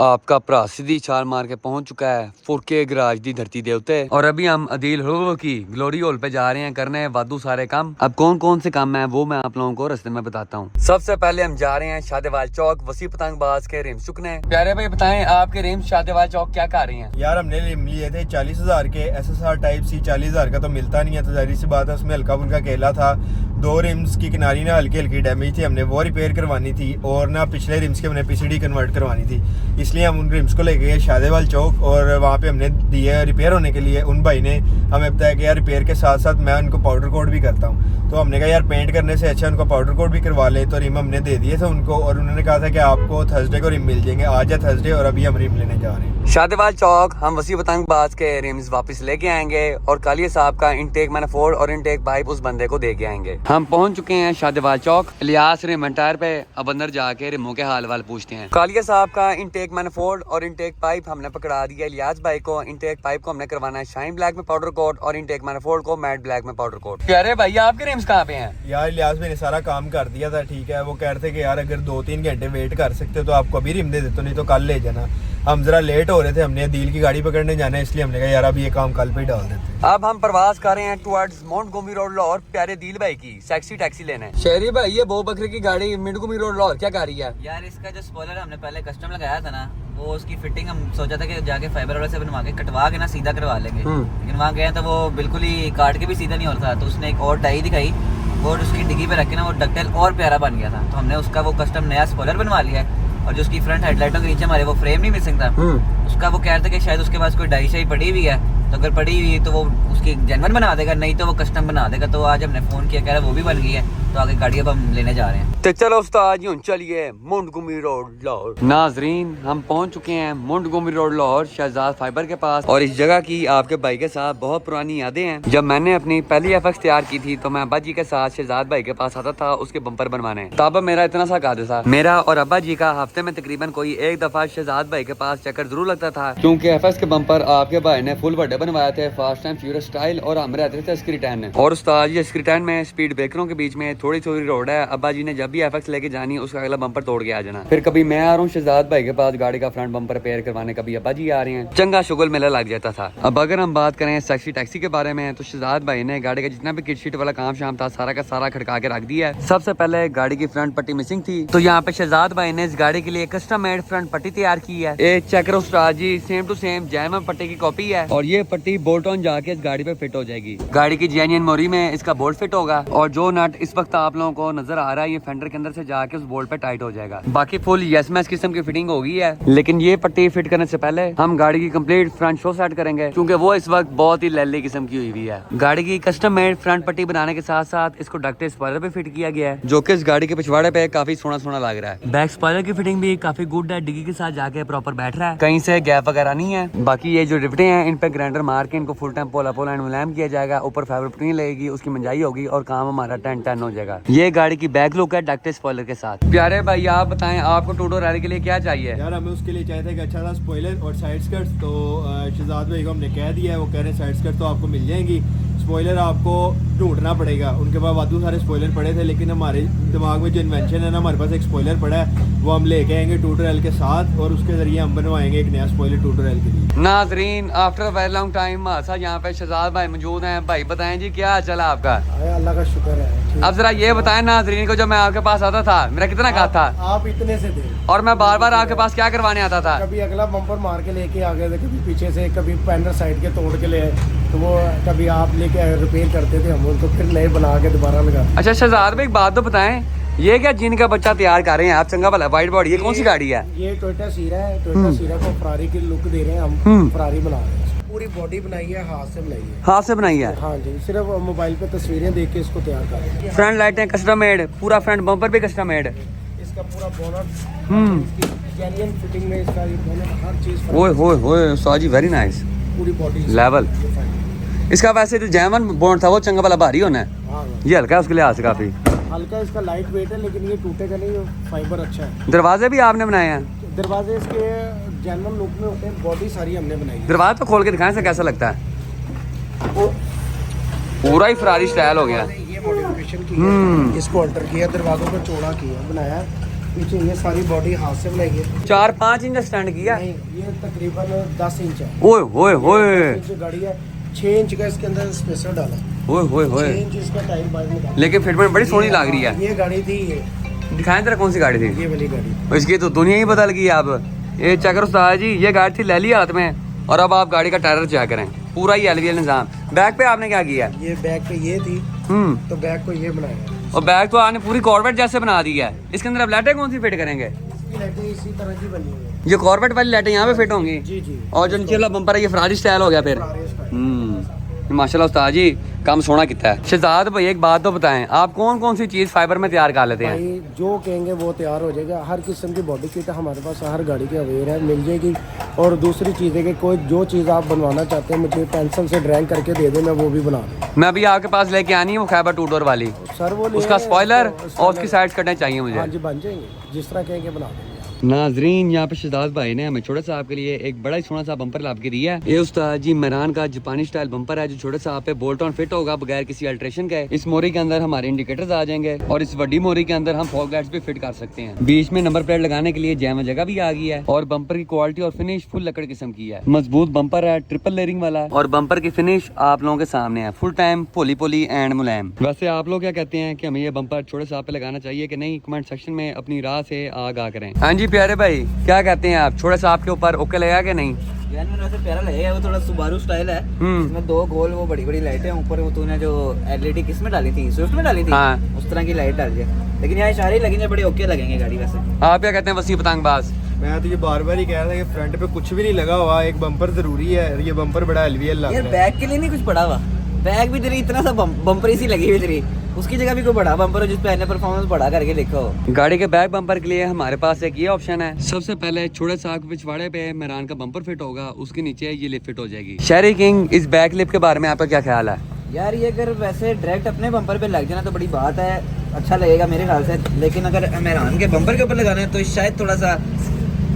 आपका भरा सीधी छाल मार के पहुंच चुका है फुरके गराज दी धरती दे उत्ते और अभी हम अदील हो की ग्लोरी हॉल पे जा रहे हैं करने वादू सारे काम। अब कौन कौन से काम है वो मैं आप लोगों को रास्ते में बताता हूँ। सबसे पहले हम जा रहे हैं शादेवाल चौक वसी पतंगबाज के रिम्स चुकने। प्यारे भाई बताएं आपके रिम्स शादेवाल चौक क्या कर रही हैं? यार हमने रिम लिए थे 40,000 के SSR टाइप सी। 40,000 का तो मिलता नहीं है, तो जाहिर सी बात है उसमें हल्का फुल्का केला था। 2 रिम्स की किनारी ना हल्की हल्की डैमेज थी, हमने वो रिपेयर करवानी थी और ना पिछले रिम्स के हमने PCD कन्वर्ट करवानी थी। इसलिए हम उन रिम्स को लेके गए शादेवाल चौक और वहाँ पे हमने दिए रिपेयर होने के लिए। उन भाई ने हमें बताया कि यार रिपेयर के साथ साथ मैं उनको पाउडर कोट भी करता हूँ। तो हमने कहा यार पेंट करने से अच्छा उनको पाउडर कोट भी करवा ले। तो रिम हमने दे दिए थे उनको और उन्होंने कहा था कि आपको थर्सडे को रिम मिल जाएंगे। आज है थर्सडे और अभी हम रिम लेने जा रहे हैं शादेवाल चौक। हम वसी पतंगबाज के रिम्स वापस लेके आएंगे और कालिया साहब का इनटेक मैनिफोल्ड और इनटेक पाइप उस बंदे को दे के आएंगे। हम पहुंच चुके हैं शादेवाल चौक इलियास रिम टायर पे। अब अंदर जाके रिमों के हाल वाल पूछते हैं। कालिया साहब का इनटेक मैनिफोल्ड और इनटेक पाइप हमने पकड़ा दिया इलियास भाई को। इनटेक पाइप को हमने करवाना है शाइन ब्लैक में पाउडर कोट और इनटेक मैनिफोल्ड को मैट ब्लैक में पाउडर कोट। प्यारे भैया आपके रिम्स कहाँ पे हैं? यार इलियास भाई ने सारा काम कर दिया था, ठीक है। वो कह रहे थे कि यार अगर 2-3 घंटे वेट कर सकते हो तो आपको अभी रिम दे देते, नहीं तो कल ले जाना। हम जरा लेट हो रहे थे, हमने दिल की गाड़ी पकड़ने जाना है, इसलिए हमने कहा यार अभी ये काम कल पे डाल देते। अब हम प्रवास कर रहे हैं टुवर्ड्स मोंटगोमरी रोड लाहौर। प्यारे दिल भाई की सेक्सी टैक्सी लेने। शहरी भाई ये बो बकरे की गाड़ी मोंटगोमरी रोड लाहौर क्या कर रही है? यार इसका जो स्पॉइलर हमने पहले कस्टम लगाया था ना, वो उसकी फिटिंग हम सोचा था कि जाके फाइबर वाले से बनवा के कटवा के ना सीधा करवा लेंगे। लेकिन वहाँ गए तो वो बिल्कुल ही काट के भी सीधा नहीं हो रहा था। तो उसने एक और डाई दिखाई और उसकी डिग्गी पे रख के ना वो डक्टेल और प्यारा बन गया था। तो हमने उसका वो कस्टम नया स्पॉइलर बनवा लिया है। और जो उसकी फ्रंट हेडलाइटों के नीचे हमारे वो फ्रेम नहीं मिसिंग था, उसका वो कह रहे थे कि शायद उसके पास कोई डाई शाई पड़ी हुई है। तो अगर पड़ी हुई तो वो उसकी जेन्युइन बना देगा, नहीं तो वो कस्टम बना देगा। तो आज हमने फोन किया, कह रहा वो भी बन गई है। तो आगे गाड़ी अब हम लेने जा रहे हैं। तो चलो उस्ताद यूं चलिए मोंटगोमरी रोड लाहौर। नाजरीन हम पहुंच चुके हैं Montgomery road Lahore Shahzad fibre के पास। और इस जगह की आपके भाई के साथ बहुत पुरानी यादें हैं। जब मैंने अपनी पहली FX तैयार की थी तो मैं अब्बा जी के साथ शहजाद भाई के पास आता था उसके बम्पर बनवाने। तब मेरा इतना सा काद था, मेरा और अब्बा जी का हफ्ते में तकरीबन कोई एक दफा शहजाद भाई के पास चक्कर जरूर लगता था, क्योंकि FX के बम्पर आपके भाई ने फुल बड़े बनवाए थे फास्ट एंड फ्यूरियस स्टाइल और हम रहते थे स्क्रीटैन में। और उस्ताद ये स्क्रीटैन में स्पीड ब्रेकरों के बीच में थोड़ी थोड़ी रोड है। अब्बा जी ने जब भी FX लेके जानी उसका अगला बम्पर तोड़ के आ जाना। फिर कभी मैं आ रहा हूँ शहजाद भाई के पास गाड़ी का फ्रंट बम्पर रिपेयर करवाने, कभी अब्बा जी आ रहे हैं। चंगा शुगल मेला लग जाता था। अब अगर हम बात करें सेक्सी टैक्सी के बारे में तो शहजाद भाई ने गाड़ी का जितना भी किट शीट वाला काम शाम था सारा का सारा खड़का के रख दिया है। सबसे पहले गाड़ी की फ्रंट पट्टी मिसिंग थी, तो यहाँ पे शहजाद भाई ने इस गाड़ी के लिए कस्टम मेड फ्रंट पट्टी तैयार की है। एक चेक करो उस्ताद जी, सेम टू सेम जैम पट्टी की कॉपी है। और ये पट्टी बोल्ट ऑन जाके इस गाड़ी पे फिट हो जाएगी। गाड़ी की जेन्युइन मोरी में इसका बोल्ट फिट होगा और जो नट इस वक्त आप लोगों को नजर आ रहा है ये फेंडर के अंदर से जाके उस बोल्ट पे टाइट हो जाएगा। बाकी फुल यस मैस किस्म की फिटिंग होगी है। लेकिन ये पट्टी फिट करने से पहले हम गाड़ी की कंप्लीट फ्रंट शो सेट करेंगे, क्योंकि वो इस वक्त बहुत ही लल्ली किस्म की हुई हुई है। गाड़ी की कस्टम मेड फ्रंट पट्टी बनाने के साथ साथ इसको डक्ट स्पॉइलर पे फिट किया गया है, जो कि इस गाड़ी के पिछवाड़े पे काफी सोना सोना लग रहा है। बैक स्पॉइलर की फिटिंग भी काफी गुड है, डिग्गी के साथ जाके प्रॉपर बैठ रहा है, कहीं से गैप वगैरह नहीं है। बाकी ये जो रिफ्टें हैं इन पे ग्राइंडर मार के इनको फुल टाइम पोला पोला एंड मुलायम किया जाएगा। ऊपर फाइबर पट्टी लगेगी, उसकी मंजाई होगी और काम हमारा 10-10 हो जाएगा। ये गाड़ी की बैक लुक है डक्ट स्पॉइलर के साथ। प्यारे भाई आप बताएं आपको टू डोर रैली के लिए क्या चाहिए? यार हमें उसके लिए चाहिए था कि अच्छा सा स्पॉइलर और साइड स्कर्ट्स। तो शहजाद भाई को हमने कह दिया है, वो कह रहे हैं साइड स्कर्ट तो आपको मिल जाएंगी, स्पॉइलर आपको ढूंढना पड़ेगा। उनके पास वादू सारे स्पॉइलर पड़े थे, लेकिन हमारे दिमाग में जो इन्वेंशन है ना, हमारे पास एक स्पॉइलर पड़ा है, वो हम लेके आएंगे टूटोरियल के साथ और उसके जरिए हम बनवाएंगे एक नया स्पॉइलर टूटोरियल के लिए। नाजरीन आफ्टर वेरी लॉन्ग टाइम यहाँ पे शहजाद भाई मौजूद हैं। भाई बताएं जी क्या चला आपका? अल्लाह का शुक्र है। अब जरा ये बताएं नाजरीन को, जब मैं आपके पास आता था मेरा कितना काट था? आप इतने से थे और मैं बार बार आपके पास क्या करवाने आता था? कभी अगला बम्पर मार के लेके आ गए थे, कभी पीछे से, कभी पैनल साइड के तोड़ के ले, तो वो कभी आप लेके रिपेयर करते थे, हम उनको फिर नए बना के दोबारा लगा। अच्छा शहजाद भाई एक बात तो बताएं, ये क्या जिन का बच्चा तैयार कर रहे हैं आप? चंगा भला वाइट बॉडी, ये कौन सी गाड़ी है? ये टोयोटा सीरा है। टोयोटा सीरा को फरारी की लुक दे रहे हैं हम, फरारी बना रहे हैं। पूरी बॉडी बनाई है, हाथ से बनाई है। हाथ से बनाई है? हाँ जी, सिर्फ मोबाइल पे तस्वीरें देख के इसको तैयार कर रहे हैं। फ्रंट लाइटें कस्टम मेड, पूरा फ्रंट बम्पर भी कस्टम मेड, इसका पूरा बोनट जेन्युइन फिटिंग में, इसका ये बोनट हर चीज। ओए होए होए साजी वेरी नाइस, पूरी बॉडी लेवल। इसका वैसे जो जैमन बोर्ड था वो चंगा वाला भारी होना है, हाँ ये हल्का है उसके लिहाज से काफी हल्का। इसका लाइट वेट है, लेकिन ये टूटेगा नहीं, फाइबर अच्छा है। दरवाजे भी आपने बनाए हैं? दरवाजे इसके जेन्युइन लुक में होते हैं, बॉडी सारी हमने बनाई है। दरवाजे तो खोल के दिखाएं से कैसा लगता है? पूरा ही फरारी स्टाइल हो गया। ये मॉडिफिकेशन की है, इसको अल्टर किया, दरवाजों को चौड़ा किया, बनाया। पीछे ये सारी बॉडी हाथ से बनाई है। 4-5 इंच स्टैंड किया। नहीं, ये तकरीबन 10 इंच है। ओए होए होए 10 इंच गाड़ी है, 6 इंच का इसके अंदर स्पेसर डाला है। ओए होए 6 होए। इंच इसका टाइम बाद में डाला। लेकिन फिटमेंट बड़ी सोहनी लग रही है। ये गाड़ी थी, ये दिखाएं तेरा कौन सी गाड़ी थी? ये वाली गाड़ी। इसकी तो दुनिया ही बदल गई है अब। ये चेक करो उस्ताद जी, ये गाड़ी थी लैली हाथ में और अब आप गाड़ी का टायर चेक करें, पूरा ही एलवीएल निजाम। बैक पे आपने क्या किया? ये बैक पे ये थी, तो बैक को ये बनाया है। और बैक तो आपने पूरी कॉर्बेट जैसे बना दी है। इसके अंदर अब लाइटें कौन सी फिट करेंगे? इसकी लाइटें इसी तरह की बनी हुई है। ये कॉर्बेट वाली लाइटें यहाँ पे फिट होंगी। जी जी। और जो नीचे वाला बम्पर है ये फरारी स्टाइल हो गया फिर। माशाल्लाह उस्ताद जी काम सोना कितना है। शहजाद भाई एक बात तो बताएं, आप कौन कौन सी चीज फाइबर में तैयार कर लेते हैं? भाई जो कहेंगे वो तैयार हो जाएगा। हर किस्म की बॉडी किट हमारे पास हर गाड़ी के अवेयर है, मिल जाएगी। और दूसरी चीज़ है कि कोई जो चीज़ आप बनवाना चाहते हैं मुझे पेंसिल से ड्राइंग करके दे दें, मैं वो भी बना दूँ। मैं अभी आपके पास लेके आनी है वो खैबर 2 डोर वाली। सर वो उसका स्पॉइलर और उसकी साइड्स कटने चाहिए मुझे। हाँ जी, बन जाएंगे, जिस तरह कहेंगे बना देंगे। नाजरीन यहाँ पे शहजाद भाई ने हमें छोटा सा आपके लिए एक बड़ा ही सोना सा बम्पर ला के दिया है। ये उस्ताद जी मेरान का जापानी स्टाइल बम्पर है जो छोटा सा आप पे बोल्ट ऑन फिट होगा बगैर किसी अल्ट्रेशन के। इस मोरी के अंदर हमारे इंडिकेटर्स आ जाएंगे और इस बड़ी मोरी के अंदर हम फॉग लाइट्स भी फिट कर सकते हैं। बीच में नंबर प्लेट लगाने के लिए जैम जगह भी आ गई है और बम्पर की क्वालिटी और फिनिश फुल लकड़ किस्म की है। मजबूत बम्पर है, ट्रिपल लेयरिंग वाला और बम्पर की फिनिश आप लोगों के सामने है, फुल टाइम पोली पोली एंड मुलायम। वैसे आप लोग क्या कहते हैं कि हमें ये बम्पर छोटे सा पे लगाना चाहिए कि नहीं? कमेंट सेक्शन में अपनी राह से आगाह करें। हाँ जी प्यारे भाई क्या कहते हैं आप, छोटा सा आपके ऊपर ओके लगेगा कि नहीं? यार मैंने वैसे प्यारा लगेगा, वो थोड़ा सुबारू स्टाइल है। इसमें 2 गोल वो बड़ी बड़ी लाइटें हैं ऊपर। वो तूने जो एलईडी किस में डाली थी, स्विफ्ट में डाली थी? हाँ। उस तरह की लाइट डाल दिया, लेकिन यहाँ इशारे ही लगेंगे, बड़े ओके लगेंगे गाड़ी वैसे। आप क्या कहते हैं वसी पतंगबाज? मैं तो ये बार बार ही कह रहा था कि फ्रंट पे कुछ भी नहीं लगा हुआ, एक बम्पर जरूरी है और ये बम्पर बड़ा एलवीएल लग यार रहा है। बैग के लिए नहीं कुछ पड़ा हुआ, बैग भी तेरी इतना सा बम्पर ही सी लगी हुई तेरी, उसकी जगह भी कोई बड़ा बम्पर हो जिस पे एन परफॉर्मेंस बड़ा करके लिखा हो। गाड़ी के बैक बम्पर के लिए हमारे पास एक ये ऑप्शन है। सबसे पहले छोटे सा पिछवाड़े पे मेरान का बम्पर फिट होगा, उसके नीचे ये लिप फिट हो जाएगी। शहरी किंग इस बैक लिप के बारे में आपका क्या ख्याल है? यार ये अगर वैसे डायरेक्ट अपने बम्पर पे लग जाना तो बड़ी बात है, अच्छा लगेगा मेरे ख्याल से। लेकिन अगर मेरान के बम्पर के ऊपर लगाना है तो शायद थोड़ा सा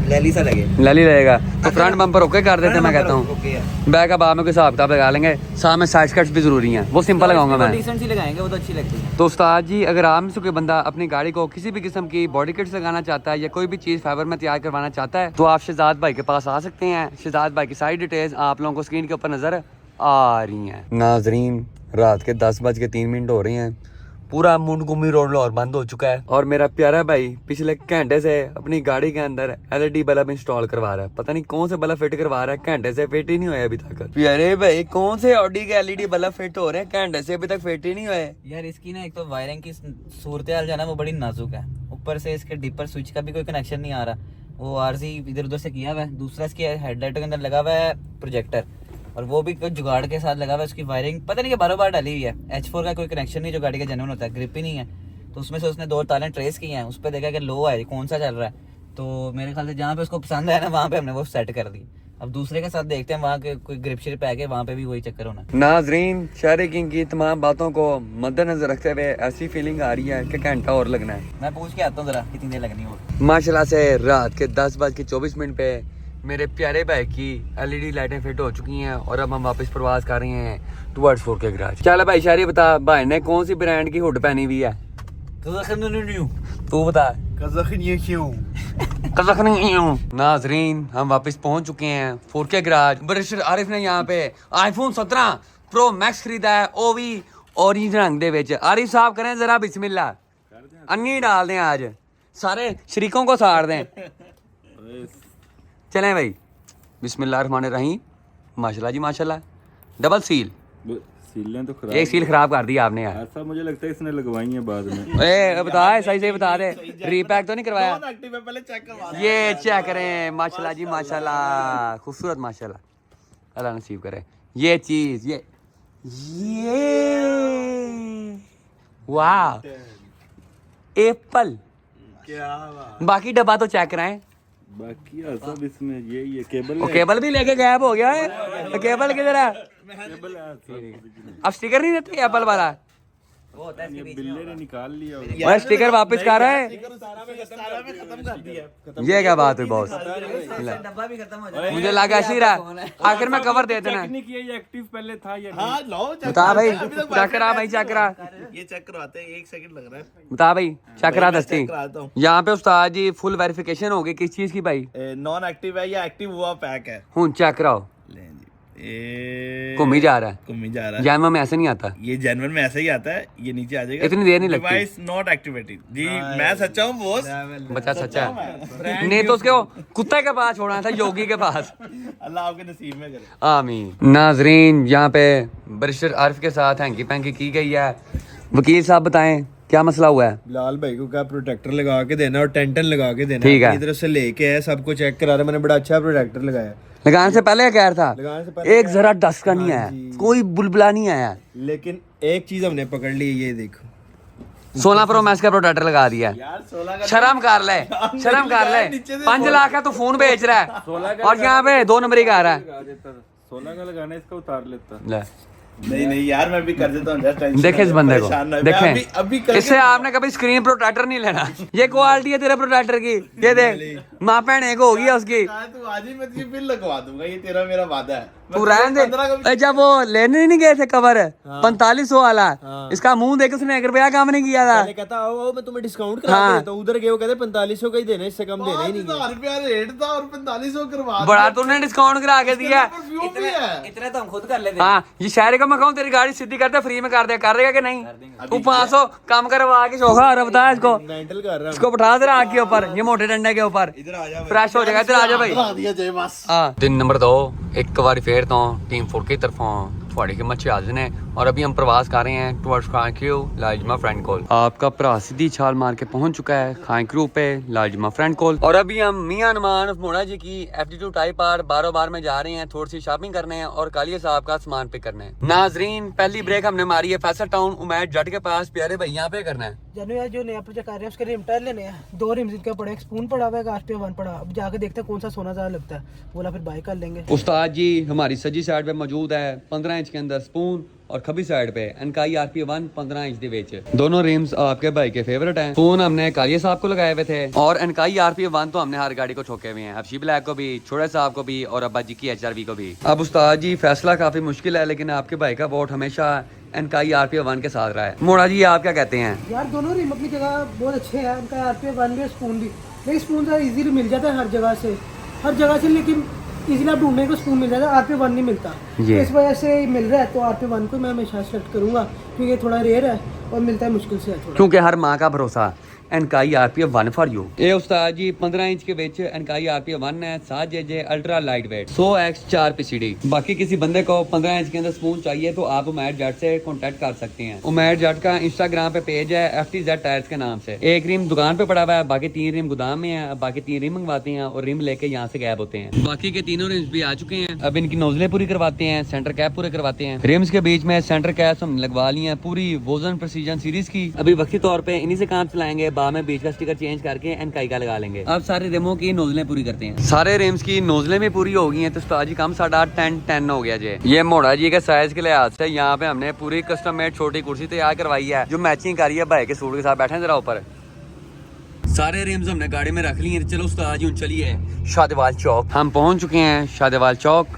लैली सा लगे, लैली रहेगा। तो फ्रंट बम्पर ओके कर देते हैं, मैं कहता हूँ। ओके है। बैक अब आप में कोई हिसाब किताब लगा लेंगे, साथ में साइड कट्स भी जरूरी हैं, वो सिंपल लगाऊंगा मैं। डिसेंट सी लगाएंगे, वो तो अच्छी लगती है। तो उस्ताद जी अगर आप में से कोई बंदा अपनी गाड़ी को किसी भी किस्म की बॉडी किट्स लगाना चाहता है या कोई भी चीज़ फाइबर में तैयार करवाना चाहता है तो आप शहजाद भाई के पास आ सकते हैं। शहजाद भाई की सारी डिटेल्स आप लोगों को स्क्रीन के ऊपर नजर आ रही हैं। नाजरीन रात के 10:03 हो रहे हैं, पूरा मुंडगुमी रोड लाहौर बंद हो चुका है और मेरा प्यारा भाई पिछले घंटे से अपनी गाड़ी के अंदर एलईडी बल्ब इंस्टॉल करवा रहा है। पता नहीं कौन से बल्ब फिट करवा रहा है, घंटे से फिट ही नहीं हुआ अभी तक। प्यारे भाई कौन से ऑडी के एलईडी बल्ब फिट हो रहे हैं, घंटे से अभी तक फिट ही नहीं हुए। यार इसकी ना एक तो वायरिंग की सूरत हाल जो है ना वो बड़ी नाजुक है, ऊपर से इसके डिपर स्विच का भी कोई कनेक्शन नहीं आ रहा, वो आरसी इधर उधर से किया हुआ है। दूसरा इसके हेडलाइट के अंदर लगा हुआ है प्रोजेक्टर और वो भी कोई जुगाड़ के साथ लगा हुआ है। उसकी वायरिंग पता नहीं कि बार डाली हुई है। H4 का कोई कनेक्शन नहीं जो गाड़ी का जेन्युइन होता है, ग्रिप ही नहीं है। तो उसमें से उसने 2 ताले ट्रेस किए हैं, उस पर देखा कि लो है कौन सा चल रहा है। तो मेरे ख्याल से जहाँ पे उसको पसंद आया ना वहाँ पे हमने वो सेट कर दी। अब दूसरे के साथ देखते हैं वहाँ के कोई ग्रिप शिप है वहाँ पे भी वही चक्कर होना। नाजरीन शहरी किंग की तमाम बातों को मद्देनजर रखते हुए ऐसी फीलिंग आ रही है कि घंटा और लगना है। मैं पूछ के आता हूँ जरा कितनी देर लगनी हो। माशाल्लाह से रात के 10:24 पे मेरे प्यारे भाई की एलईडी लाइटें फिट हो चुकी हैं और अब हम वापस प्रवास कर रहे हैं टुवर्ड्स 4K गैराज। चल भाई शायरी बता, भाई ने कौन सी ब्रांड की हुड पहनी हुई है? तू बता। नाजरीन हम वापस पहुंच चुके हैं 4K गैराज। बरिस्टर आरिफ ने यहाँ पे आईफोन 17 प्रो मैक्स खरीदा है, वो भी ऑरेंज रंग दे विच। आरिफ साहब करें जरा बिस्मिल्लाह, अन्नी डाल दें आज, सारे शरीकों को साड़ दें। चलें भाई, बिस्मिल्लाहिर्रहमानिर्रहीम। माशाल्लाह जी माशाल्लाह। डबल सील, सीलें तो खराब, एक सील खराब कर दी आपने यार। ऐसा मुझे लगता है इसने लगवाई है बाद में। ए बता, सही सही बता दे, रीपैक तो नहीं करवाया? ये चेक करें, माशाल्लाह जी माशाल्लाह, खूबसूरत माशाल्लाह, अल्लाह नसीब करे। ये चीज ये वाह एप्पल, बाकी डब्बा तो चेक कराएं। बाकी सब इसमें ये केबल वो केबल भी लेके गायब हो गया है, तो केबल किधर है? अब स्टिकर नहीं देते एप्पल वाला? वो होता है इसके बीच में बिल्ले होगा। ने निकाल लिया होगा। भाई स्टिकर वापस कर रहा है, खत्म कर दिया। ये क्या बात हुई बॉस? डब्बा भी खत्म हो जाता है। मुझे लगा ऐसे ही रहा, आखिर में कवर दे देना। टेक्निक ये एक्टिव पहले था या हाँ लो बता भाई, चेक करा भाई, चेक करा, ये चेक करवाते हैं, 1 सेकंड लग रहा है। बता भाई, चेक करा दस्ती। कराता हूँ। यहाँ पे उस्ताद जी फुल वेरिफिकेशन होगी किस चीज की भाई? नॉन एक्टिव है या एक्टिव हुआ पैक है? हूँ चेक कराओ, ले जी, ये घूम ही जा रहा है, घूम ही जा रहा है। जानवर में ऐसे नहीं आता। ये जनवर में ऐसा ही आता है, ये नीचे आ जाएगा। इतनी देर नहीं लगती। Device not activated. जी मैं सच्चा हूँ बॉस। बच्चा सच्चा है, नहीं तो उसके वो कुत्ते के पास छोड़ना था, योगी के पास। अल्लाह आपके नसीब में करे। आमीन। नाजरीन, यहाँ पे बैरिस्टर आरिफ के साथ हैंकी पैंकी की गई है। वकील साहब बताएं क्या मसला हुआ है? बिलाल भाई को क्या प्रोटेक्टर लगा के देना और टेंटन लगा के देना। ठीक है। अपनी तरफ से लेके है, सबको चेक करा रहा। मैंने बड़ा अच्छा प्रोटेक्टर लगाया। लगाने से पहले क्या था? लगाने से पहले एक क्या? जरा डस्ट का नहीं हाँ आया, जी। कोई बुलबुला नहीं आया। लेकिन एक चीज हमने पकड़ ली, ये देखो 16 प्रो मैक्स का प्रोटेक्टर लगा दिया है। यार 16 का शर्म कर ले, शर्म कर ले। नीचे से 5 लाख का तो फोन बेच रहा है और यहाँ पे 2 नंबर ही का आ रहा है। लगा देता 16 का लगाना, इसका उतार लेता। ले, नहीं यार मैं भी कर देता हूँ। just tension देखे इस ना बंदे ले, को, परेशान ना हो। मैं देखें अभी करके इससे आपने कभी स्क्रीन प्रोटेक्टर नहीं लेना। ये क्वालिटी है तेरे प्रोटेक्टर की, ये देख माँ भैने को होगी है उसकी। कहा तू आज ही मैं तुझे बिल लगवा दूंगा, ये तेरा मेरा वादा है। तू रहने दे। 15 का भी- ए, जब वो लेने नहीं गए थे कवर 4500 वाला, इसका मुंह देख उसने 1 रुपया काम नहीं किया था। पहले कहता आओ मैं तुम्हें डिस्काउंट करा हाँ। देता हूँ। उधर गए वो कहते 4500 का ही देना, इससे कम देना ही नहीं। 5000 रुपया रेट था और 4500 करवा बड़ा तूने डिस्काउंट करा के दिया। परफ्यूम भी है। इतने तो हम खुद कर लेते हैं। हाँ, ये शहर का मैं कहूँ तेरी गाड़ी सीधी करते फ्री में कर देगा कि नहीं? तू 500 कम करवा के शोखा और बता इसको, मेंटल कर रहा इसको बैठा दे आग के ऊपर, ये मोटे डंडे के ऊपर, इधर आ जा भाई। फ्रेश हो जाएगा। इधर आ जा भाई। करा दिया जय बस। दिन नंबर 2 एक बार फिर तो टीम 4 की तरफों थोड़ी हिम्मत से हाजिर है और अभी हम प्रवास कर रहे हैं टुवर्ड्स खानक्रू लाजमा फ्रेंड कॉल। आपका भरा सीधी छाल मार के पहुंच चुका है खानक्रू पे लाजमा फ्रेंड कॉल और अभी हम मियां नुमान मोड़ा जी की FD2 टाइप आर बारो बार में जा रहे हैं, थोड़ी सी शॉपिंग करने हैं और कालिया साहब का सामान पिक करना है। नाजरीन, पहली ब्रेक हमने मारी है फैसल टाउन उमैद जट के पास। प्यारे भाई यहाँ पे करना है जानू यार, जो नया प्रोजेक्ट आ रहा है उसके रिम टायर लेने हैं। 2 रिम्स इनका पड़ा, एक स्पून पड़ा हुआ है, एक RPA 1 पड़ा। अब जाके देखते हैं कौन सा सोना ज्यादा लगता है, बोला फिर बाय कर लेंगे। उस्ताद जी हमारी सजी साइड पे मौजूद है 15 इंच के अंदर स्पून और खबी साइड पे एनकाई RPA 1 15 इंच दे विच। दोनों रिम्स आपके भाई के फेवरेट हैं। स्पून हमने कालिया साहब को लगाए हुए थे और एनकाई RPA 1 तो हमने हर गाड़ी को ठोके हुए हैं, हबशी ब्लैक को भी, छोटे साहब को भी और अब्बा जी की HRV को भी। अब उस्ताद जी फैसला काफी मुश्किल है, लेकिन आपके भाई का वोट हमेशा एनकाई RPA 1 के साथ रहा है। मोड़ा जी आप क्या कहते हैं? यार दोनों रिम अपनी जगह बहुत अच्छे हैं, उनका RPA 1 भी और स्पून भी। लेकिन स्पून तो इजीली मिल जाता है हर जगह से, लेकिन इजीली आप ढूंढने को स्पून मिल जाता है, RPA 1 नहीं मिलता। तो इस वजह से मिल रहा है, तो RPA 1 को मैं हमेशा सेलेक्ट करूंगा क्योंकि ये थोड़ा रेयर है और मिलता है मुश्किल से है थोड़ा। क्योंकि हर माँ का भरोसा एनकाई RPA 1 फॉर यू। ये उस्ताद जी 15 इंच के बेच एनकाई RPA 1 है 7 JJ ultra light weight 100x 4 PCD। बाकी किसी बंदे को 15 इंच के अंदर स्पून चाहिए तो आप उमैद जट से कांटेक्ट कर सकते हैं। उमैद जट का इंस्टाग्राम पे पेज है FTZ टायर्स के नाम से। एक रिम दुकान पे पड़ा हुआ है, बाकी 3 रिम गोदाम में है। बाकी 3 रिम मंगवाते हैं और रिम लेके यहाँ से गैप होते हैं। बाकी के तीनों रिम्स भी आ चुके हैं, अब इनकी नोजलें पूरी करवाते हैं, सेंटर कैप पूरे करवाते हैं। रिम्स के बीच में सेंटर कैप हम लगवा लिए हैं पूरी वोजन प्रेसिजन सीरीज की। अभी वक्ती तौर पे इन्हीं से काम चलाएंगे, बाद में बीच का स्टिकर चेंज करके एनकाई का लगा लेंगे। अब सारे रिमों की नोजलें पूरी करते हैं। सारे रिम्स की नोजलें भी पूरी हो गई हैं, तो उस्ताद जी कम 10.5 हो गया जी। ये मोड़ा जी के साइज के लिहाज से यहाँ पे हमने पूरी कस्टम मेड छोटी कुर्सी तैयार करवाई है जो मैचिंग करी है भाई के सूट के साथ। बैठे जरा ऊपर। सारे रिम्स हमने गाड़ी में रख लिए। चलो उस्ताद जी चलिए शादेवाल चौक। हम पहुंच चुके हैं शादेवाल चौक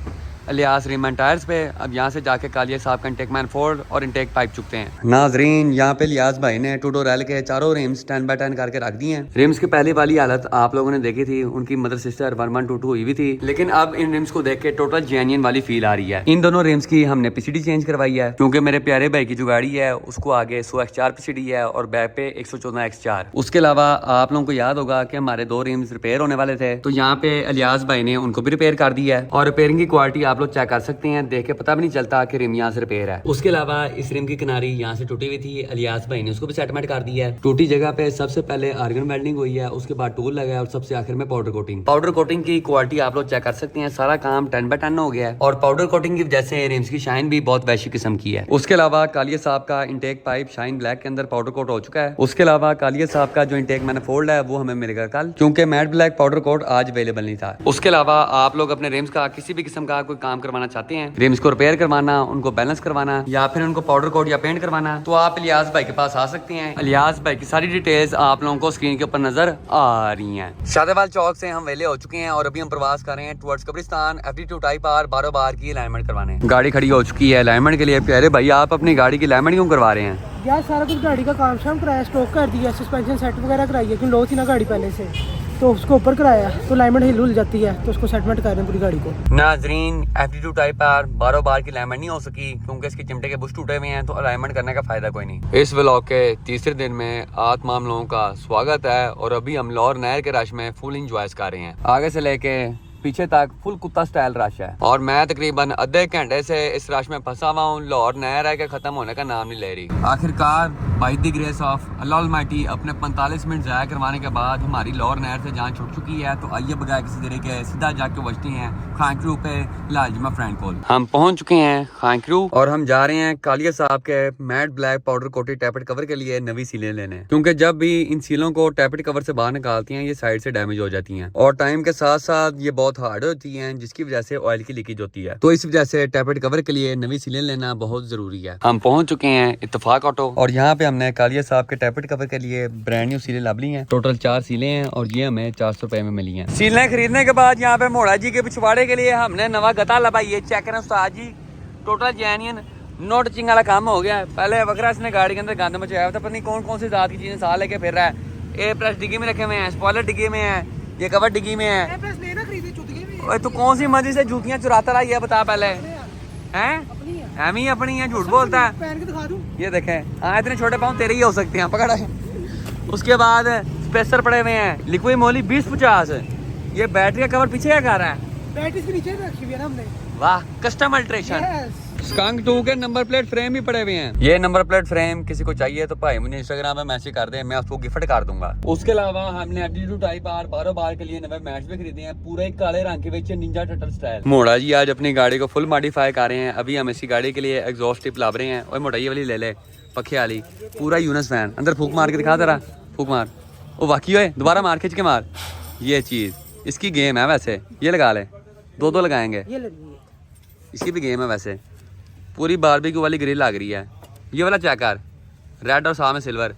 अलियास रिम एंड टायर्स पे। अब यहाँ से जाके कालिया साहब का इंटेक मैनिफोल्ड और इंटेक पाइप चुकते हैं। नाजरीन, यहाँ पे लियास भाई ने टूटोरेल के चारों रिम्स 10x10 करके रख दिए हैं। रिम्स की पहली वाली हालत आप लोगों ने देखी थी, उनकी मदर सिस्टर 1122 हुई हुई थी, लेकिन अब इन रिम्स को देख के टोटल जेन्युइन वाली फील आ रही है। इन दोनों रिम्स की हमने PCD चेंज करवाई है क्योंकि मेरे प्यारे भाई की जो गाड़ी है उसको आगे 100x4 PCD है और बैक पे 114x4। उसके अलावा आप लोगों को याद होगा कि हमारे 2 रिम्स रिपेयर होने वाले थे, तो यहाँ पे अलियास भाई ने उनको भी रिपेयर कर दिया है और रिपेयरिंग की क्वालिटी आप लोग चेक कर सकते हैं। देख के पता भी नहीं चलता कि रिम यहाँ से रिपेयर है। उसके अलावा इस रिम की किनारी यहाँ से टूटी हुई थी, अलियास भाई ने उसको भी सेटमेंट कर दिया है। टूटी जगह पे सबसे पहले आर्गन वेल्डिंग हुई है, उसके बाद टूल लगा है और सबसे आखिर में पाउडर कोटिंग। पाउडर कोटिंग की क्वालिटी आप लोग चेक कर सकते हैं, सारा काम 10x10 हो गया है और पाउडर कोटिंग की वजह से रिम्स की शाइन भी बहुत वैसी किस्म की है। उसके अलावा कालिया साहब का इंटेक पाइप शाइन ब्लैक के अंदर पाउडर कोट हो चुका है। उसके अलावा कालिया साहब का जो इंटेक मैनिफोल्ड है वो हमें मिलेगा कल, क्योंकि मैट ब्लैक पाउडर कोट आज अवेलेबल नहीं था। उसके अलावा आप लोग अपने रिम्स का किसी भी किस्म का कोई काम करवाना चाहते हैं, रिम्स को रिपेयर करवाना, उनको बैलेंस करवाना या फिर उनको पाउडर कोट या पेंट करवाना, तो आप इलियास भाई के पास आ सकते हैं। इलियास भाई की सारी डिटेल्स आप लोगों को स्क्रीन के ऊपर नजर आ रही हैं। शादेवाल चौक से हम वेले हो चुके हैं और अभी हम प्रवास कर रहे हैं टुवर्ड्स कब्रिस्तान FD2 टाइप आर बारो बार की अलाइनमेंट करवाने। गाड़ी खड़ी हो चुकी है अलाइनमेंट के लिए। प्यारे भाई आप अपनी गाड़ी की अलाइनमेंट क्यों करवा रहे हैं? यार सारा कुछ गाड़ी का काम शाम कराया, स्टॉक कर दिया, सस्पेंशन सेट वगैरह कराई है, क्योंकि लो थी ना गाड़ी पहले से, तो उसको ऊपर कराया तो अलाइनमेंट हिल जाती है, तो उसको सेटमेंट कर रहे हैं पूरी गाड़ी को। नाजरीन FD2 टाइप आर बारो बार की अलाइनमेंट नहीं हो सकी क्योंकि इसके चिमटे के बुश टूटे हुए हैं, तो अलाइनमेंट करने का फायदा कोई नहीं। इस व्लॉग के तीसरे दिन में आप तमाम लोगों का स्वागत है और अभी हम लाहौर नहर के रश में फुल इंजॉय कर रहे हैं। आगे से लेके पीछे तक फुल कुत्ता स्टाइल रश है और मैं तकरीबन आधे घंटे से इस रश में फंसा हुआ हूँ। लाहौर नहर है कि खत्म होने का नाम नहीं ले रही। आखिरकार by the grace of Allah Almighty अपने 45 मिनट ज़ाया करवाने के बाद हमारी लाहौर नहर से जान छुट चुकी है। तो आइए बगैर किसी देरी के सीधा जाके बचते हैं खानक्रू पे लालजिमा फ्रेंड कोल। हम पहुंच चुके हैं खानक्रू और हम जा रहे हैं कालिया साहब के matte black powder coated tappet cover के लिए नवी सीलें लेने, क्योंकि जब भी इन सीलों को टैपेट कवर से बाहर निकालती हैं ये साइड से डैमेज हो जाती हैं और टाइम के साथ साथ ये बहुत हार्ड होती हैं, जिसकी वजह से ऑयल की लीकेज होती है। तो इस वजह से टैपेट कवर के लिए नवी सीलें लेना बहुत जरूरी है। हम पहुंच चुके हैं इत्तेफाक ऑटो और यहाँ पे हमने कालिया साहब के टैपेट कवर के लिए ब्रांड न्यू सीलें लब ली हैं। टोटल 4 सीलें हैं और ये हमें 400 रुपए में मिली हैं। सीलें खरीदने के बाद यहाँ पे मोड़ा जी के पिछवाड़े के लिए हमने नवा गता लबा। ये चेक करें उस्ताद जी, टोटल जेन्युइन नो टचिंग वाला काम हो गया है। पहले वगैरह इसने गाड़ी के अंदर गंद मचाया था, पता नहीं कौन कौन सी जात की चीजें साथ लेके फिर रहा है। ए प्लस डिग्गी में रखे हुए हैं, स्पॉइलर डिग्गी में है, ये कवर डिग्गी में है। ओए तू कौन सी मर्जी से जूतियां चुराता रहा ये बता पहले हैं? एम ही अपनी है, झूठ बोलता है। पहन के दिखा दूं? ये देखें हाँ इतने छोटे पाँव तेरे ही हो सकते हैं, पकड़ा है। उसके बाद स्पेसर पड़े हुए हैं लिक्विड मोली 2050। ये बैटरी का कवर पीछे क्या कर रहा है? बैटरी इसके नीचे रखी हुई है ना हमने। वाह कस्टम अल्ट्रेशन। Yes. स्कंक 2 के नंबर प्लेट फ्रेम भी पड़े हुए हैं। ये नंबर प्लेट फ्रेम किसी को चाहिए तो भाई मुझे इंस्टाग्राम पे मैसेज कर दे, मैं उसको गिफ्ट कर दूंगा। उसके अलावा हमने FD2 टाइप आर बारो बार के लिए नए मैट्स भी खरीदे हैं, पूरे काले रंग के विच निंजा टर्टल स्टाइल। मोड़ा जी आज अपनी गाड़ी को फुल मॉडिफाई कर रहे हैं। अभी हम इसी गाड़ी के लिए एग्जॉस्ट टिप ला रहे हैं। और मोटा ये वाली ले ले पखे वाली, पूरा यूनस फैन। अंदर फूक मार के दिखा जरा, फूक मार। ओ वाकई है, दोबारा मार खींच के मार। ये चीज इसकी गेम है वैसे, ये लगा ले, 2 लगाएंगे। ये लगी है। इसकी भी गेम है वैसे। पूरी बारबेक्यू वाली ग्रिल लग रही है। ये वाला चेक कर, रेड और साथ में सिल्वर,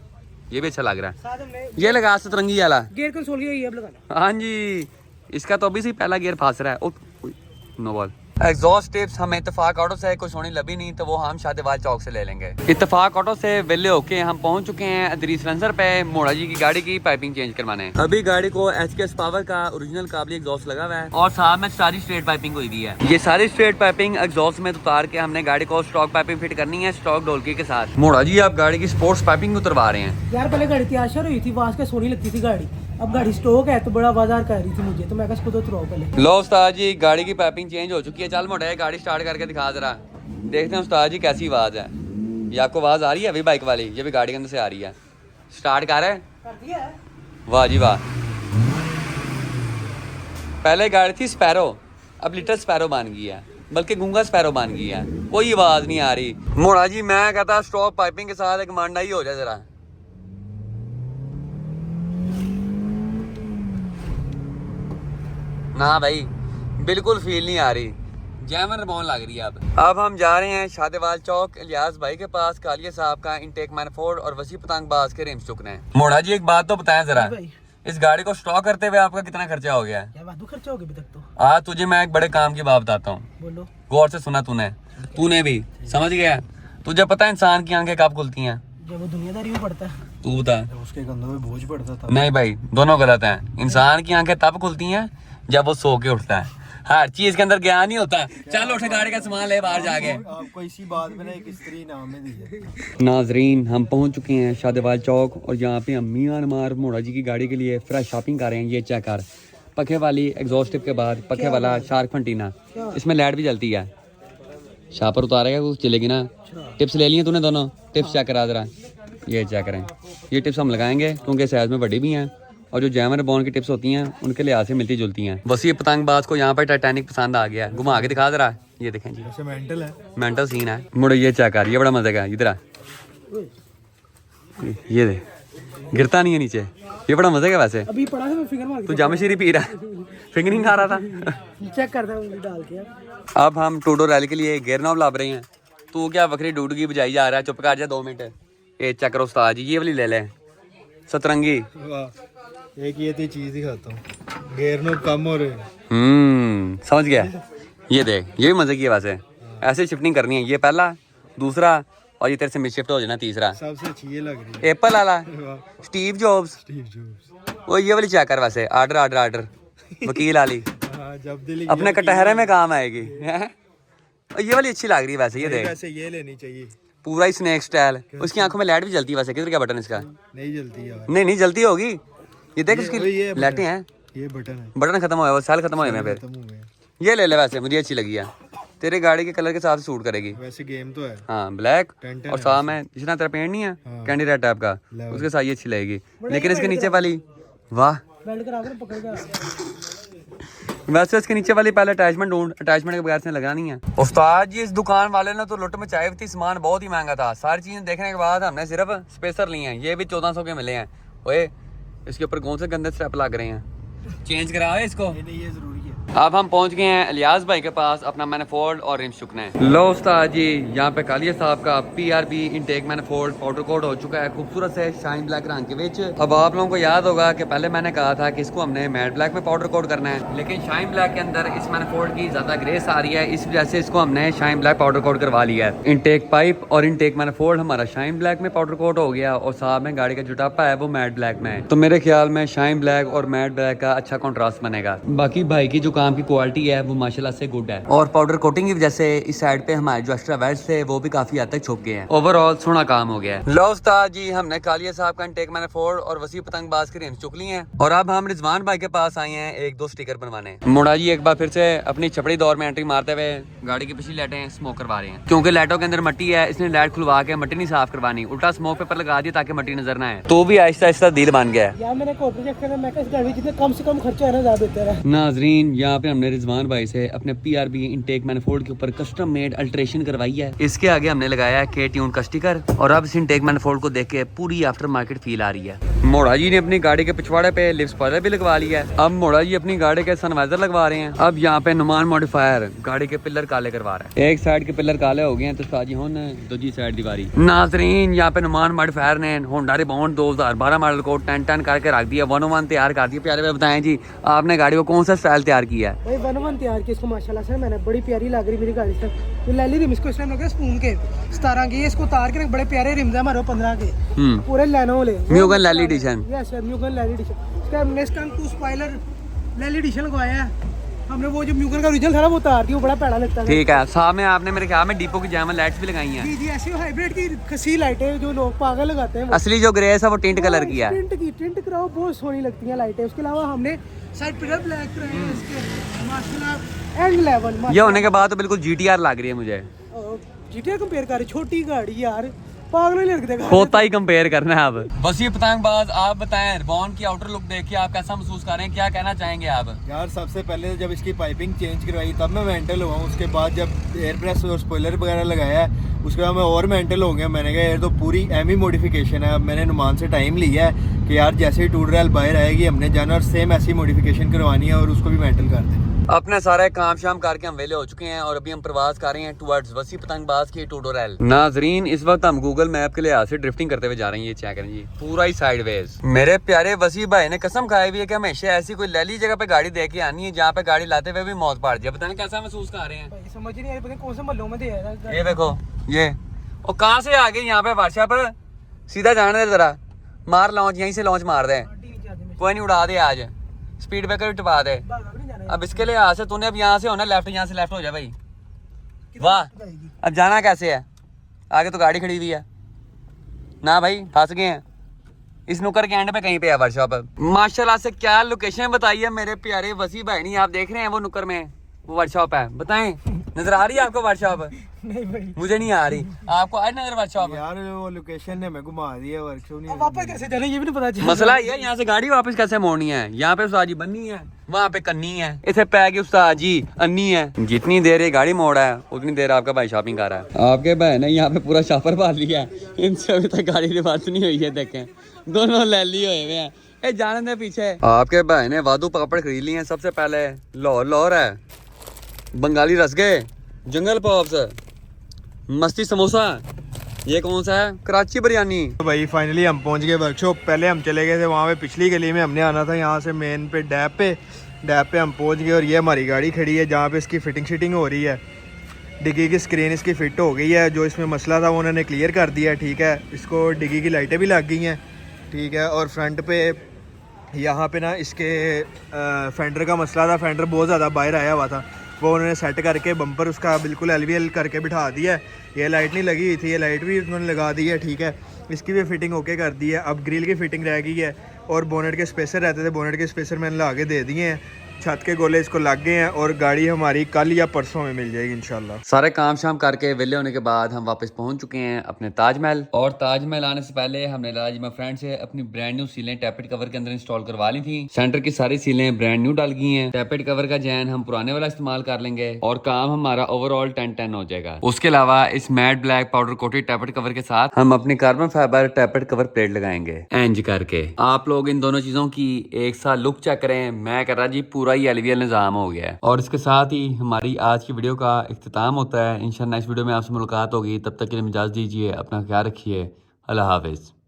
ये भी अच्छा लग रहा है। साथ हमने ये लगा सतरंगी वाला। गियर कंसोल ये अब लगाना। हाँ जी, इसका तो अभी से पहला गियर फांस रहा है। No ball. एग्जॉस्ट टिप्स हमें इत्तेफाक ऑटो से कोई सोनी लभी नहीं, तो वो हम शादेवाल चौक से ले लेंगे। इत्तेफाक ऑटो से वेले होके हम पहुंच चुके हैं अदरीस लेंसर पे मोड़ा जी की गाड़ी की पाइपिंग चेंज करवाने। अभी गाड़ी को HKS पावर का ओरिजिनल काबली एग्जॉस्ट लगा हुआ है और साथ में सारी स्ट्रेट पाइपिंग हुई हुई है। ये सारी स्ट्रेट पाइपिंग एग्जॉस्ट में उतार के हमने गाड़ी को स्टॉक पाइपिंग फिट करनी है, स्टॉक ढोलकी के साथ। मोड़ा जी आप गाड़ी की स्पोर्ट्स पाइपिंग उतरवा रहे हैं। यार पहले गाड़ी तैयार हुई थी, वहां से सोनी लगती थी गाड़ी, अब गाड़ी स्टॉक है तो बड़ा बाजार कर रही थी मुझे, तो मैं कहा इसको तो उतराओ पहले। लो उस्ताद जी गाड़ी की पाइपिंग चेंज हो चुकी है। चल मोटा गाड़ी स्टार्ट करके दिखा जरा, देखते हैं उस्ताद जी कैसी आवाज है। ये आपको आवाज आ रही है अभी बाइक वाली? ये भी गाड़ी के अंदर से आ रही है। स्टार्ट कर रहे कर दिया है। वाह जी वाह। पहले गाड़ी थी स्पैरो, अब लिटिल स्पैरो बन गई है, बल्कि गूंगा स्पैरो बन गई है। कोई आवाज नहीं आ रही। मोड़ा जी मैं कहता स्टॉक पाइपिंग के साथ एक मांडा ही हो जाए जरा। ना भाई बिल्कुल फील नहीं आ रही, जैमर रिबॉन लग रही है। अब हम जा रहे हैं शादेवाल चौक इलियास भाई के पास कालिया साहब का इनटेक मैनिफोल्ड और वसी पतंगबाज के रिम्स चुकने हैं। मोड़ा जी एक बात तो बताएं जरा, इस गाड़ी को स्टॉक करते हुए आपका कितना खर्चा हो गया है? क्या बात खर्चा हो गया अभी तक तो। आज तुझे मैं एक बड़े काम की बात बताता हूँ, बोलो। गौर से सुना तूने भी समझ गया? तुझे पता है इंसान की आंखें कब खुलती हैं? जब वो दुनियादारी में पड़ता है। तू बता। उसके कंधों में बोझ पड़ता था। नहीं भाई दोनों गलत हैं। इंसान की आंखें तब खुलती हैं जब वो सो के उठता है। हर चीज के अंदर ज्ञान नहीं होता। चल उठे गाड़ी का सामान ले बाहर जाके। आपको इसी बात में ना एक स्त्री नाम में दी है। नाजरीन हम पहुंच चुके हैं शादेवाल चौक और यहाँ पे हम मियां अनमार मोड़ा जी की गाड़ी के लिए फ्रेश शॉपिंग कर रहे हैं। ये चेक कर, पखे वाली एग्जॉस्ट टिप के बाद पखे वाला शार्क फंटीना, इसमें लाइट भी जलती है। शापर उतारेगा कुछ चलेगी ना। टिप्स ले लिए तूने दोनों? टिप्स चेक करा जरा, ये चेक करें। ये टिप्स हम लगाएंगे क्योंकि साइज में बड़ी भी हैं और जो जैमर बॉन्ड की टिप्स होती हैं उनके लिहाज से मिलती जुलती हैं। वसी पतंगबाज को यहाँ पर टाइटैनिक पसंद आ गया है। घुमा के दिखा जरा, ये देखें जी, वैसे मेंटल है, मेंटल सीन है। मुड़ो ये चेक कर, ये बड़ा मजे का। इधर आ, ये दे गिरता नहीं है नीचे। ये बड़ा मजे का वैसे। अभी पड़ा है, मैं फिंगर मार तू जामशीरी पी रहा है, फिंगरिंग खा रहा था। चेक करता हूँ उंगली डाल के यार। अब हम टूडो रैली के लिए गियर नॉब लाभ रहे हैं। तू क्या बकरी डूडगी बजाई जा रहा है, चुप कर जा 2 मिनट। ये चेक करो उस्ताद जी, ये वाली ले लें सतरंगी। वाह, एक ये चीज दिखाता हूँ, गेयर नो कम हो रहे हैं। समझ गया। ये देख, ये भी मजे की है वैसे। ऐसे शिफ्टिंग करनी है, ये पहला, दूसरा, और ये तेरे से मिड शिफ्ट हो जाना तीसरा। सबसे अच्छी ये लग रही है। एप्पल वाला वाह, स्टीव जॉब्स। Steve jobs. वो ये वाली चेक कर वैसे, आर्डर आर्डर आर्डर वकील वाली हाँ, जब दिल अपने कटहरे में काम आएगी। हैं? और ये वाली अच्छी लग रही है वैसे। ये देख, वैसे ये लेनी चाहिए। पूरा ही स्नैक स्टाइल। उसकी आंखों में लाइट भी जलती है वैसे। किधर क्या बटन इसका? नहीं जलती यार। नहीं जलती होगी। ये देख, ये इसकी बटन। लाइटें हैं। ये बटन है, बटन खत्म हुआ है, वो सेल खत्म हुए हैं फिर। खत्म हो गया। ये ले ले वैसे, मुझे अच्छी लगी है। तेरे गाड़ी के कलर के साथ सूट करेगी। वैसे गेम तो है। हाँ, ब्लैक टेंटन और है साथ में जितना तेरा पेंट नहीं है हाँ। कैंडी रेड टाइप का, लेवल। उसके साथ ये अच्छी लगेगी। लेकिन इसके नीचे वाली, वाह, बेल्ट करा कर पकड़ कर। वैसे इसके नीचे वाली पहले अटैचमेंट ढूंढ, अटैचमेंट के बगैर से लगा नहीं है। उस्ताद जी, इस दुकान वाले ने तो लुट मचाई थी, सामान बहुत ही महंगा था। सारी चीजें देखने के बाद हमने सिर्फ स्पेसर लिए हैं। ये भी 1400 के मिले हैं। ओए, इसके ऊपर कौन से गंदे स्टेप लग रहे हैं? चेंज कराओ इसको। ये नहीं, ये जरूरी है। अब हम पहुंच गए हैं इलियास भाई के पास अपना मैनिफोल्ड और रिम चुकना है। लो उस्ताद जी, यहाँ पे कालिया साहब का PRB intake manifold powder coat हो चुका है, खूबसूरत से शाइन ब्लैक रंग के विच। अब आप लोगों को याद होगा कि पहले मैंने कहा था कि इसको हमने मैट ब्लैक में पाउडर कोट करना है, लेकिन शाइन ब्लैक के अंदर इस मैनिफोल्ड की ज्यादा ग्रेस आ रही है, इस वजह से इसको हमने शाइन ब्लैक पाउडर कोट करवा लिया है। इनटेक पाइप और इनटेक मैनिफोल्ड हमारा शाइन ब्लैक में पाउडर कोट हो गया, और साथ में गाड़ी का जो टप्पा है वो मैट ब्लैक में है। तो मेरे ख्याल में शाइन ब्लैक और मैट ब्लैक का अच्छा कॉन्ट्रास्ट बनेगा। बाकी भाई की जो काम की क्वालिटी है वो माशाल्लाह से गुड है, और पाउडर कोटिंग की वजह से इस साइड पे हमारे जो एक्स्ट्रा वेल्स थे वो भी काफी हद तक छुप गए हैं। ओवरऑल सोना काम हो गया है। लो उस्ताद जी, हमने कालिया साहब का इनटेक मैनिफोल्ड और वसी पतंगबाज की रिम्स चुक ली हैं, और अब हम रिजवान भाई के पास आए हैं 1-2 स्टिकर बनवाने। मुड़ा जी एक बार फिर से अपनी छपड़ी दौर में एंट्री मारते हुए गाड़ी की पिछली लाइटें स्मोक करवा रहे हैं, क्योंकि लाइटों के अंदर मट्टी है। इसने लाइट खुलवा के मट्टी नहीं साफ करवानी, उल्टा स्मोक पेपर लगा दिया ताकि मट्टी नजर ना आए। तो भी आहिस्ता आहिस्ता दिल बन गया है। यार मैंने कोई प्रोजेक्ट करना, मैं इस गाड़ी जितने कम से कम खर्चा है ना ज्यादा बेहतर है। नाजरीन, यहाँ पे हमने रिजवान भाई से अपने PRB इनटेक मैनिफोल्ड के ऊपर कस्टम मेड अल्ट्रेशन करवाई है। इसके आगे हमने लगाया है K-ट्यून का स्टिकर, और अब इस इनटेक मैनिफोल्ड को देख के पूरी आफ्टर मार्केट फील आ रही है। मोड़ा जी ने अपनी गाड़ी के पिछवाड़े पे लिफ्ट स्पॉइलर भी लगवा लिया है। अब मोड़ा जी अपनी गाड़ी के सनवाइजर लगवा रहे हैं। अब यहाँ पे नुमान मॉडिफायर गाड़ी के पिलर काले करवा रहा है। एक साइड के पिलर काले हो गए हैं तो साजी हुन दूसरी साइड दीवारी। नाजरीन, यहाँ पे नुमान मॉडिफायर ने होंडा रिबॉन्ड 2012 मॉडल को 10 करके रख दिया, 101 तैयार कर दिया। प्यारे भाई बताएं जी, आपने गाड़ी को कौन सा स्टाइल तैयार किया है? भाई 101 तैयार की इसको माशाल्लाह से, मैंने बड़ी प्यारी लग रही मेरी गाड़ी से। ये लैली रिम इसको इसने लगे स्पून के 17 के, इसको उतार के बड़े प्यारे रिम्स है हमारे 15 के पूरे लैनो वाले म्यूगन लैली एडिशन। यस म्यूगन लैली एडिशन। इसका हमने इसका 2 स्पॉइलर लैली एडिशन लगवाया है हमने। वो जो म्यूगन का ओरिजिनल था ना वो उतार दिया, वो बड़ा प्यारा लगता है। ठीक है, साथ में आपने मेरे ख्याल में डीपो की जैमर लाइट्स भी लगाई हैं। जी जी, ऐसी हाइब्रिड की खसी लाइटें जो लोग पागल लगाते हैं वो। असली जो ग्रेस है वो टिंट कलर की है। टिंट कराओ, बहुत सोहनी लगती हैं लाइटें। उसके अलावा हमने साइड पिलर ब्लैक कराए हैं इसके माशाल्लाह एंड लेवल। ये होने के बाद तो बिल्कुल GTR लग रही है मुझे। जीटीआर कंपेयर कर, छोटी गाड़ी यार, पागल नहीं लगता। होता ही कंपेयर करना है। अब बस ये पतंगबाज, आप बताएं रिबॉन की आउटर लुक देख के आप कैसा महसूस कर रहे हैं, क्या कहना चाहेंगे आप? यार सबसे पहले जब इसकी पाइपिंग चेंज करवाई तब मैं मेंटल हुआ। उसके बाद जब एयर प्रेस और स्पॉइलर वगैरह लगाया है उसके बाद मैं और मेंटल हो गया। मैंने कहा यार तो पूरी एम ही मॉडिफिकेशन है। अब मैंने नुमान से टाइम लिया है कि यार जैसे ही टूर रैल बाहर आएगी हमने जाना और सेम ऐसी मॉडिफिकेशन करवानी है और उसको भी मेंटल कर देना। अपने सारे काम शाम करके हम वेले हो चुके हैं और अभी हम प्रवास कर रहे हैं टुवर्ड्स वसी पतंगबाज की टूडोरल। नाजरीन, इस वक्त हम गूगल मैप के लिहाज से ड्रिफ्टिंग करते हुए जा रहे हैं। ये चेक करें जी, पूरा ही साइडवेज। मेरे प्यारे वसी भाई ने कसम खाई हुई है कि हमेशा ऐसी कोई लैली जगह पे गाड़ी दे के आनी है जहाँ पे गाड़ी लाते हुए भी मौत पड़ जाए। बताने कैसा महसूस कर रहे हैं? भाई समझ नहीं आ रही, पता नहीं कौन से महलों में दे रहा है। ये देखो, ये और कहाँ से आ गए यहाँ पे वर्षा पर। सीधा जाने दे जरा, मार लॉन्च, यहीं से लॉन्च मार दे। कोई नहीं, उड़ा दे आज, स्पीड ब्रेकर टपा दे। अब इसके लिए यहाँ से तूने अब यहाँ से होना लेफ्ट, यहाँ से लेफ्ट हो जाए भाई। वाह, अब जाना कैसे है? आगे तो गाड़ी खड़ी हुई है ना भाई, फंस गए हैं। इस नुकर के एंड पे कहीं पे है वर्कशॉप। माशाल्लाह से क्या लोकेशन बताई है मेरे प्यारे वसी भाई नहीं। आप देख रहे हैं वो नुकर में वो वर्कशॉप है, बताएं नजर आ रही है आपको वर्कशॉप? नहीं भाई, मुझे नहीं आ रही, आपको आज नजर वर्कशॉप? यार वो लोकेशन ने मैं घुमा दिया, वर्कशॉप नहीं। अब वापस कैसे जाना ये भी नहीं पता चला। मसला ये है यहाँ से गाड़ी वापस कैसे मोड़नी है। यहाँ पे उस्ताद जी बननी है, वहाँ पे करनी है, इसे पै के उस्ताद जी अन्नी है। जितनी देर ये गाड़ी मोड़ा है उतनी देर आपका भाई शॉपिंग कर रहा है। आपके भाई ने यहाँ पे पूरा शॉपर पाल लिया है, इनसे अभी तक गाड़ी रिवर्स नहीं हुई है। देखें दोनों लैली हुए हुए हैं, ए जाने दे पीछे। आपके भाई ने वादू पापड़ खरीद लिए हैं। सबसे पहले लाहौर है, बंगाली रसगे, जंगल पॉप्स, मस्ती समोसा, ये कौन सा है, कराची बिरयानी। तो भाई फाइनली हम पहुंच गए वर्कशॉप। पहले हम चले गए थे वहाँ पे पिछली गली में, हमने आना था यहाँ से मेन पे डैब पे हम पहुंच गए। और ये हमारी गाड़ी खड़ी है जहाँ पे इसकी फिटिंग शिटिंग हो रही है। डिग्गी की स्क्रीन इसकी फिट हो गई है, जो इसमें मसला था वो उन्होंने क्लियर कर दिया है, ठीक है। इसको डिग्गी की लाइटें भी लग गई हैं, ठीक है। और फ्रंट पे यहाँ पे ना इसके फेंडर का मसला था, फेंडर बहुत ज़्यादा बाहर आया हुआ था, वो उन्होंने सेट करके बम्पर उसका बिल्कुल एलवीएल करके बिठा दिया है। ये लाइट नहीं लगी हुई थी, ये लाइट भी उन्होंने लगा दी है, ठीक है। इसकी भी फिटिंग ओके कर दी है। अब ग्रिल की फिटिंग रह गई है और बोनेट के स्पेसर रहते थे, बोनेट के स्पेसर मैंने ला के दे दिए हैं। छत के गोले इसको लग गए हैं और गाड़ी हमारी कल या परसों में मिल जाएगी इंशाल्लाह। सारे काम शाम करके वेले होने के बाद हम वापस पहुंच चुके हैं अपने ताजमहल। और ताजमहल आने से पहले हमने लाजिमा फ्रेंड से अपनी ब्रांड न्यू सीलें टैपेट कवर के अंदर इंस्टॉल करवा ली थी। सेंटर की सारी सीलें ब्रांड न्यू डाल गई हैं। टैपेट कवर का जैन हम पुराने वाला इस्तेमाल कर लेंगे और काम हमारा ओवरऑल 10-10 हो जाएगा। उसके अलावा इस matte black powder coated tappet cover के साथ हम अपनी carbon fibre tappet cover plate लगाएंगे एंज करके। आप लोग इन दोनों चीजों की एक साथ लुक चेक करें। मैं कह रहा जी पूरा ही एलवीएल निजाम हो गया है। और इसके साथ ही हमारी आज की वीडियो का इख्तिताम होता है। इंशाल्लाह नेक्स्ट वीडियो में आपसे मुलाकात होगी, तब तक के लिए इजाज़त दीजिए, अपना ख्याल रखिए, अल्लाह हाफिज़।